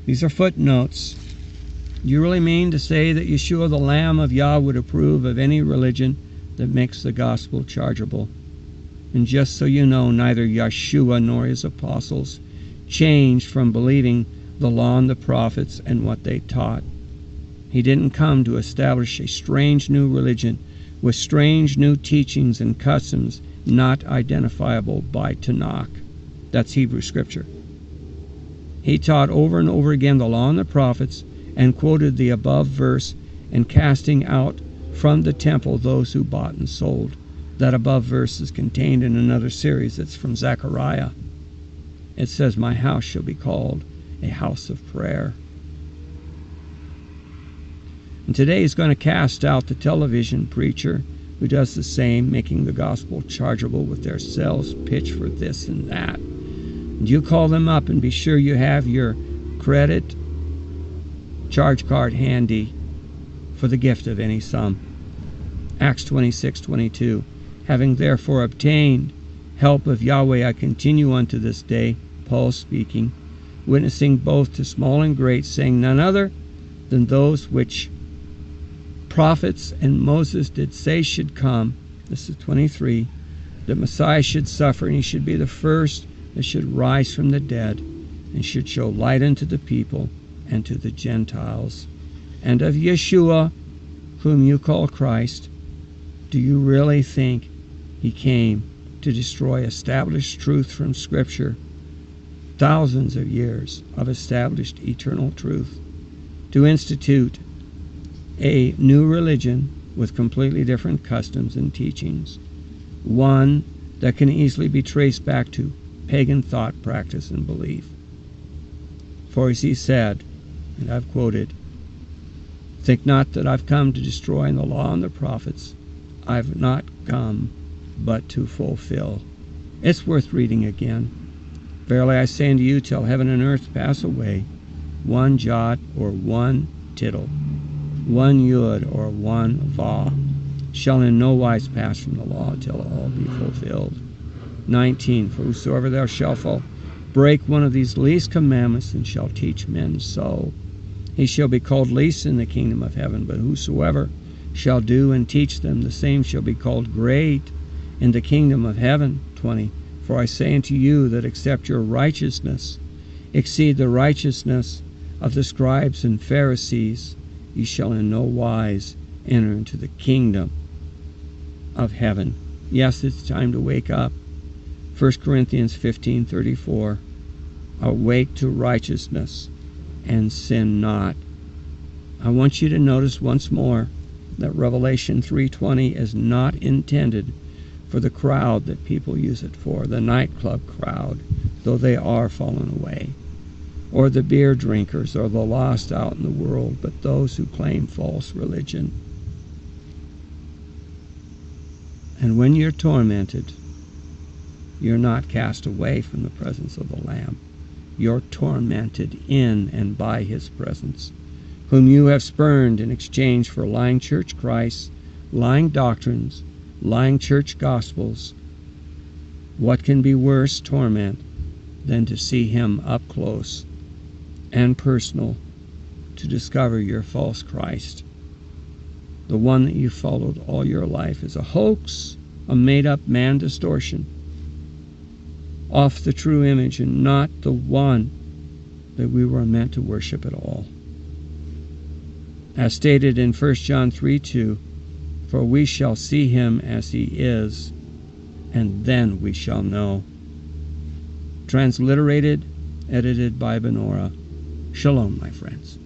These are footnotes. Do you really mean to say that Yeshua the Lamb of Yah would approve of any religion that makes the gospel chargeable? And just so you know, neither Yeshua nor his apostles changed from believing the law and the prophets and what they taught. He didn't come to establish a strange new religion with strange new teachings and customs not identifiable by Tanakh. That's Hebrew Scripture. He taught over and over again the law and the prophets and quoted the above verse, and casting out from the temple those who bought and sold. That above verse is contained in another series. It's from Zechariah. It says, my house shall be called a house of prayer. And today he's going to cast out the television preacher who does the same, making the gospel chargeable with their sales pitch for this and that. And you call them up and be sure you have your credit charge card handy for the gift of any sum. Acts 26:22. Having therefore obtained help of Yahweh, I continue unto this day, Paul speaking, witnessing both to small and great, saying none other than those which prophets and Moses did say should come. This is 23. That Messiah should suffer, and he should be the first that should rise from the dead, and should show light unto the people and to the Gentiles. And of Yeshua, whom you call Christ, do you really think he came to destroy established truth from Scripture, thousands of years of established eternal truth, to institute a new religion with completely different customs and teachings, one that can easily be traced back to pagan thought, practice, and belief? For as he said, and I've quoted, think not that I've come to destroy the law and the prophets. I've not come but to fulfill. It's worth reading again. Verily I say unto you, till heaven and earth pass away, one jot or one tittle, one yud or one vav, shall in no wise pass from the law till all be fulfilled. 19. For whosoever thou shalt break one of these least commandments and shall teach men so, he shall be called least in the kingdom of heaven. But whosoever shall do and teach them, the same shall be called great in the kingdom of heaven. 20. For I say unto you that except your righteousness exceed the righteousness of the scribes and Pharisees, ye shall in no wise enter into the kingdom of heaven. Yes, it's time to wake up. 1 Corinthians 15:34. Awake to righteousness and sin not. I want you to notice once more that Revelation 3:20 is not intended for the crowd that people use it for, the nightclub crowd, though they are fallen away, or the beer drinkers, or the lost out in the world, but those who claim false religion. And when you're tormented, you're not cast away from the presence of the Lamb. You're tormented in and by his presence, whom you have spurned in exchange for lying church Christs, lying doctrines, lying church gospels. What can be worse torment than to see him up close and personal, to discover your false Christ? The one that you followed all your life is a hoax, a made-up man distortion, off the true image and not the one that we were meant to worship at all. As stated in 1 John 3:2, for we shall see him as he is, and then we shall know. Transliterated, edited by Benora. Shalom, my friends.